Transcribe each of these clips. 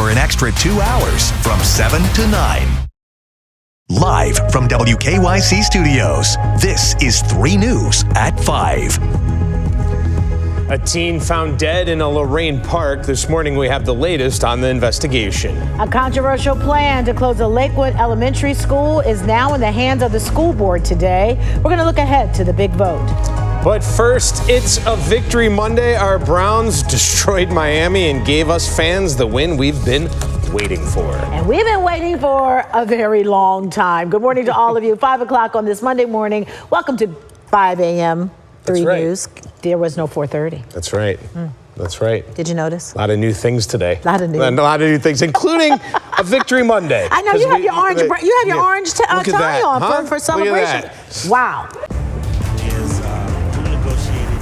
for an extra 2 hours from 7 to 9. Live from WKYC Studios, this is 3 News at 5. A teen found dead in a Lorraine park. This morning we have the latest on the investigation. A controversial plan to close a Lakewood elementary school is now in the hands of the school board today. We're going to look ahead to the big vote. But first, it's a Victory Monday. Our Browns destroyed Miami and gave us fans the win we've been waiting for. And we've been waiting for a very long time. Good morning to all of you. 5 o'clock on this Monday morning. Welcome to 5 a.m. 3 News. There was no 4:30. That's right. That's right. Did you notice? A lot of new things today. A lot of new things, including a Victory Monday. I know you have your orange. You have your orange tie on for celebration. Wow.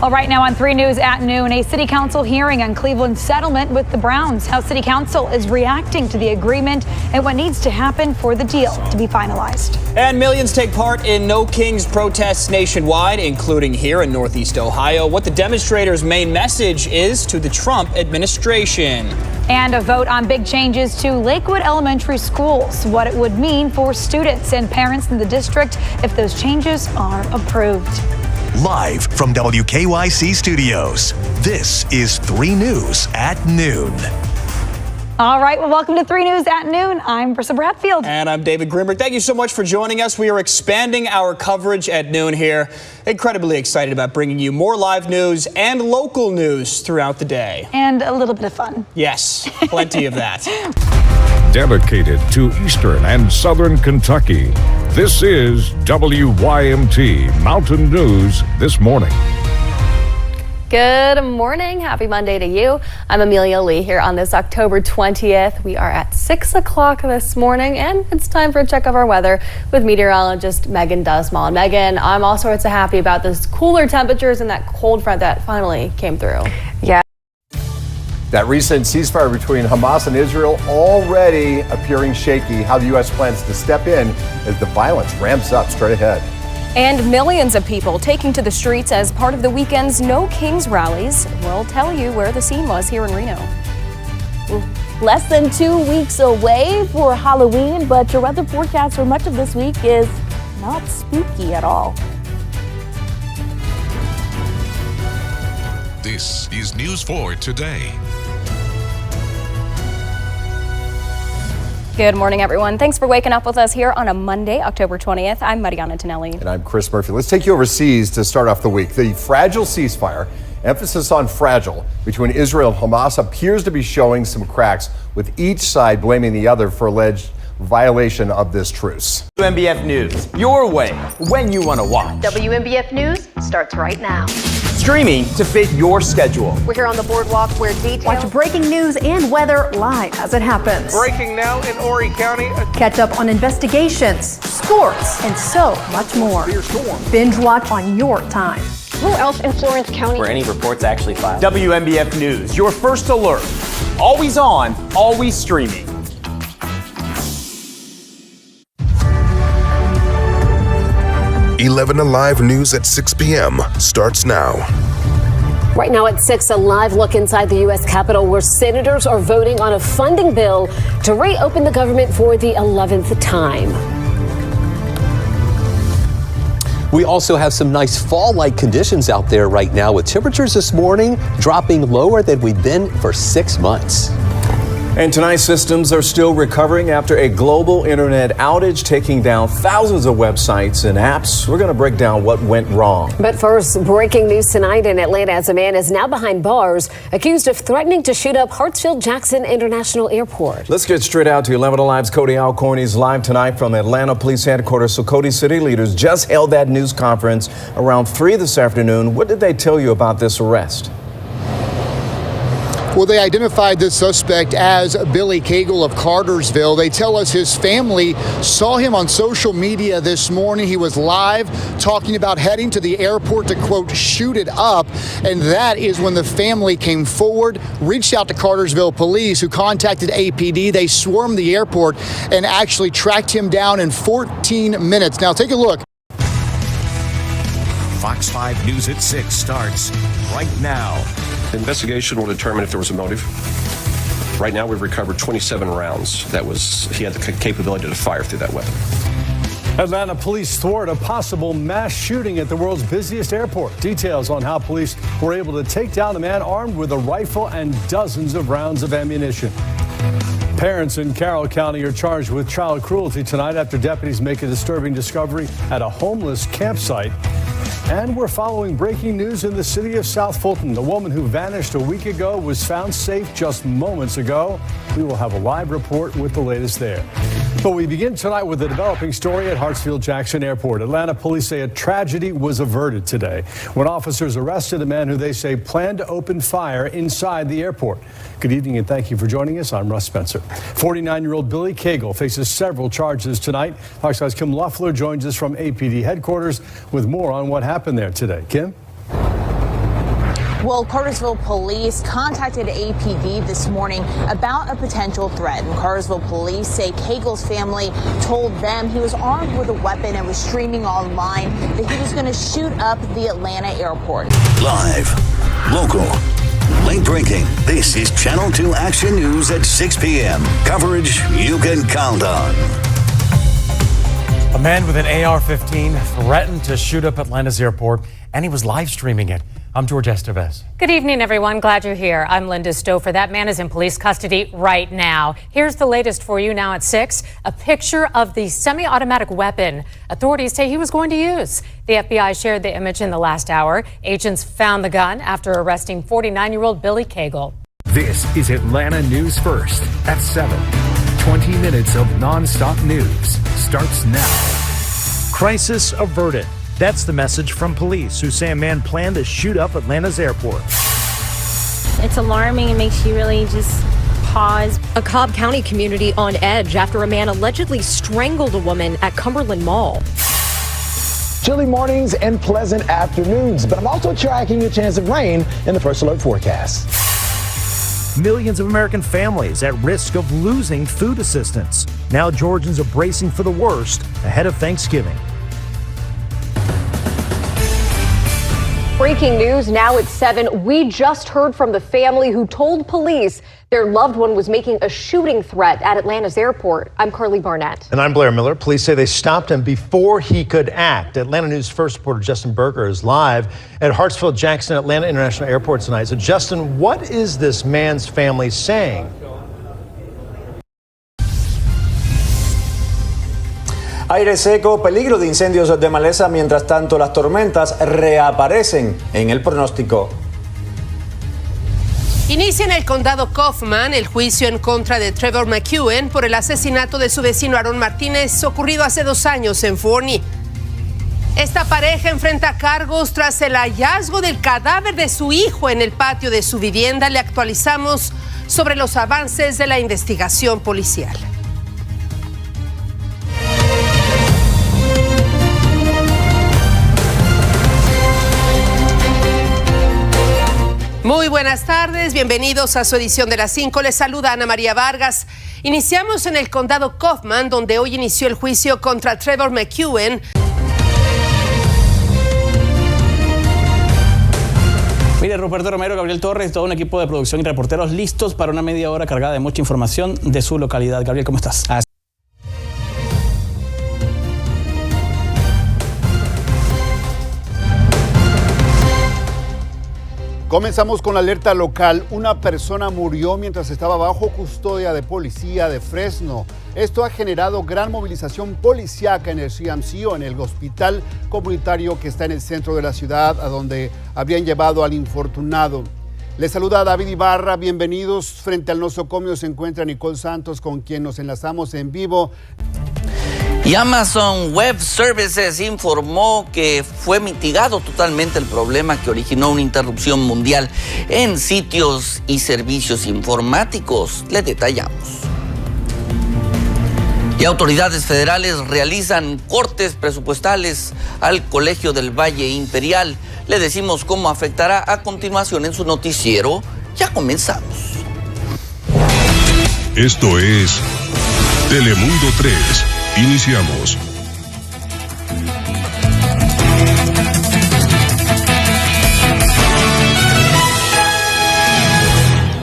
Well, right now on 3 News at noon, a city council hearing on Cleveland's settlement with the Browns. How city council is reacting to the agreement and what needs to happen for the deal to be finalized. And millions take part in No Kings protests nationwide, including here in Northeast Ohio. What the demonstrators' main message is to the Trump administration. And a vote on big changes to Lakewood Elementary Schools, what it would mean for students and parents in the district if those changes are approved. Live from WKYC Studios, this is 3 News at noon. All right, well, welcome to 3 News at noon. I'm Brissa Bradfield. And I'm David Grimberg. Thank you so much for joining us. We are expanding our coverage at noon here. Incredibly excited about bringing you more live news and local news throughout the day. And a little bit of fun. Yes, plenty of that. Dedicated to Eastern and Southern Kentucky, this is WYMT Mountain News This Morning. Good morning. Happy Monday to you. I'm Amelia Lee here on this October 20th. We are at 6 o'clock this morning, and it's time for a check of our weather with meteorologist Megan Dusmal. And Megan, I'm all sorts of happy about this cooler temperatures and that cold front that finally came through. Yeah. That recent ceasefire between Hamas and Israel already appearing shaky. How the U.S. plans to step in as the violence ramps up straight ahead. And millions of people taking to the streets as part of the weekend's No Kings rallies. We'll tell you where the scene was here in Reno. Less than 2 weeks away for Halloween, but your weather forecast for much of this week is not spooky at all. This is News 4 Today. Good morning, everyone. Thanks for waking up with us here on a Monday, October 20th. I'm Mariana Tonelli. And I'm Chris Murphy. Let's take you overseas to start off the week. The fragile ceasefire, emphasis on fragile, between Israel and Hamas appears to be showing some cracks, with each side blaming the other for alleged violation of this truce. WMBF News, your way, when you want to watch. WMBF News starts right now. Streaming to fit your schedule. We're here on the boardwalk where details. Watch breaking news and weather live as it happens. Breaking now in Horry County. Catch up on investigations, sports, and so much more. Binge watch on your time. Who else in Florence County? Where any reports actually filed. WMBF News, your first alert. Always on, always streaming. 11 Alive News at 6 p.m. starts now. Right now at 6, a live look inside the U.S. Capitol where senators are voting on a funding bill to reopen the government for the 11th time. We also have some nice fall-like conditions out there right now, with temperatures this morning dropping lower than we've been for 6 months. And tonight's systems are still recovering after a global internet outage, taking down thousands of websites and apps. We're going to break down what went wrong. But first, breaking news tonight in Atlanta as a man is now behind bars, accused of threatening to shoot up Hartsfield-Jackson International Airport. Let's get straight out to 11 Alive's Cody Alcorn. He's live tonight from Atlanta Police Headquarters. So Cody, city leaders just held that news conference around 3 this afternoon. What did they tell you about this arrest? Well, they identified this suspect as Billy Cagle of Cartersville. They tell us his family saw him on social media this morning. He was live talking about heading to the airport to, quote, shoot it up. And that is when the family came forward, reached out to Cartersville police, who contacted APD. They swarmed the airport and actually tracked him down in 14 minutes. Now, take a look. Fox 5 News at 6 starts right now. The investigation will determine if there was a motive. Right now, we've recovered 27 rounds. He had the capability to fire through that weapon. Atlanta police thwart a possible mass shooting at the world's busiest airport. Details on how police were able to take down a man armed with a rifle and dozens of rounds of ammunition. Parents in Carroll County are charged with child cruelty tonight after deputies make a disturbing discovery at a homeless campsite. And we're following breaking news in the city of South Fulton. The woman who vanished a week ago was found safe just moments ago. We will have a live report with the latest there. But we begin tonight with a developing story at Hartsfield-Jackson Airport. Atlanta police say a tragedy was averted today when officers arrested a man who they say planned to open fire inside the airport. Good evening and thank you for joining us. I'm Russ Spencer. 49-year-old Billy Cagle faces several charges tonight. Fox Kim Loeffler joins us from APD headquarters with more on what happened there today. Kim? Well, Cartersville police contacted APD this morning about a potential threat. And Cartersville police say Cagle's family told them he was armed with a weapon and was streaming online that he was going to shoot up the Atlanta airport. Live, local, late breaking. This is Channel 2 Action News at 6 p.m. Coverage you can count on. A man with an AR-15 threatened to shoot up Atlanta's airport, and he was live streaming it. I'm George Estevez. Good evening, everyone. Glad you're here. I'm Linda Stouffer. That man is in police custody right now. Here's the latest for you now at 6. A picture of the semi-automatic weapon authorities say he was going to use. The FBI shared the image in the last hour. Agents found the gun after arresting 49-year-old Billy Cagle. This is Atlanta News First at 7. 20 minutes of nonstop news starts now. Crisis averted. That's the message from police who say a man planned to shoot up Atlanta's airport. It's alarming. It makes you really just pause. A Cobb County community on edge after a man allegedly strangled a woman at Cumberland Mall. Chilly mornings and pleasant afternoons, but I'm also tracking a chance of rain in the first alert forecast. Millions of American families at risk of losing food assistance. Now Georgians are bracing for the worst ahead of Thanksgiving. Breaking news now at 7. We just heard from the family who told police their loved one was making a shooting threat at Atlanta's airport. I'm Carly Barnett. And I'm Blair Miller. Police say they stopped him before he could act. Atlanta News First reporter Justin Berger is live at Hartsfield-Jackson Atlanta International Airport tonight. So Justin, what is this man's family saying? Aire seco, peligro de incendios de maleza, mientras tanto las tormentas reaparecen en el pronóstico. Inicia en el condado Kaufman el juicio en contra de Trevor McEwen por el asesinato de su vecino Aaron Martínez ocurrido hace 2 años en Forney. Esta pareja enfrenta cargos tras el hallazgo del cadáver de su hijo en el patio de su vivienda. Le actualizamos sobre los avances de la investigación policial. Muy buenas tardes, bienvenidos a su edición de las 5. Les saluda Ana María Vargas. Iniciamos en el condado Kaufman, donde hoy inició el juicio contra Trevor McEwen. Mire, Ruperto Romero, Gabriel Torres, todo un equipo de producción y reporteros listos para una media hora cargada de mucha información de su localidad. Gabriel, ¿cómo estás? Comenzamos con la alerta local. Una persona murió mientras estaba bajo custodia de policía de Fresno. Esto ha generado gran movilización policíaca en el CMC o en el hospital comunitario que está en el centro de la ciudad, a donde habían llevado al infortunado. Les saluda David Ibarra, bienvenidos. Frente al nosocomio se encuentra Nicole Santos, con quien nos enlazamos en vivo. Y Amazon Web Services informó que fue mitigado totalmente el problema que originó una interrupción mundial en sitios y servicios informáticos. Le detallamos. Y autoridades federales realizan cortes presupuestales al Colegio del Valle Imperial. Le decimos cómo afectará a continuación en su noticiero. Ya comenzamos. Esto es Telemundo 3. Iniciamos.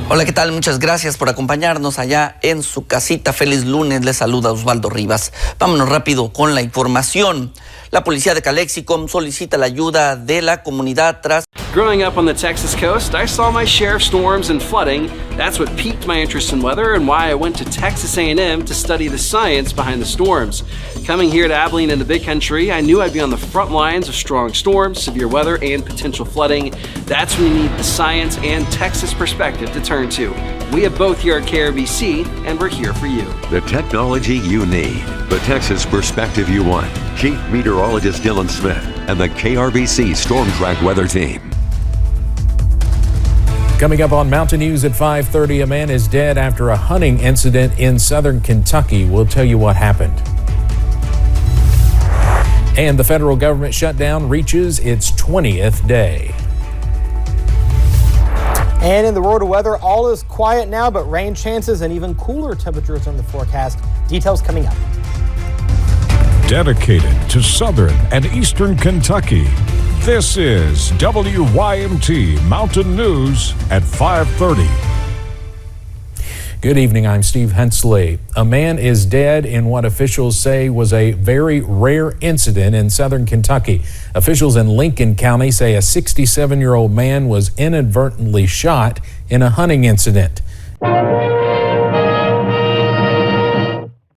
Hola, ¿qué tal? Muchas gracias por acompañarnos allá en su casita. Feliz lunes, les saluda Osvaldo Rivas. Vámonos rápido con la información. La policía de Calexico solicita la ayuda de la comunidad tras... Growing up on the Texas coast, I saw my share of storms and flooding. That's what piqued my interest in weather and why I went to Texas A&M to study the science behind the storms. Coming here to Abilene in the Big Country, I knew I'd be on the front lines of strong storms, severe weather, and potential flooding. That's when you need the science and Texas perspective to turn to. We have both here at KRBC, and we're here for you. The technology you need, the Texas perspective you want. Chief Meteorologist Dylan Smith and the KRBC Storm Track Weather Team. Coming up on Mountain News at 5:30, a man is dead after a hunting incident in southern Kentucky. We'll tell you what happened. And the federal government shutdown reaches its 20th day. And in the world of weather, all is quiet now, but rain chances and even cooler temperatures in the forecast. Details coming up. Dedicated to southern and eastern Kentucky, this is WYMT Mountain News at 5:30. Good evening, I'm Steve Hensley. A man is dead in what officials say was a very rare incident in southern Kentucky. Officials in Lincoln County say a 67-year-old man was inadvertently shot in a hunting incident.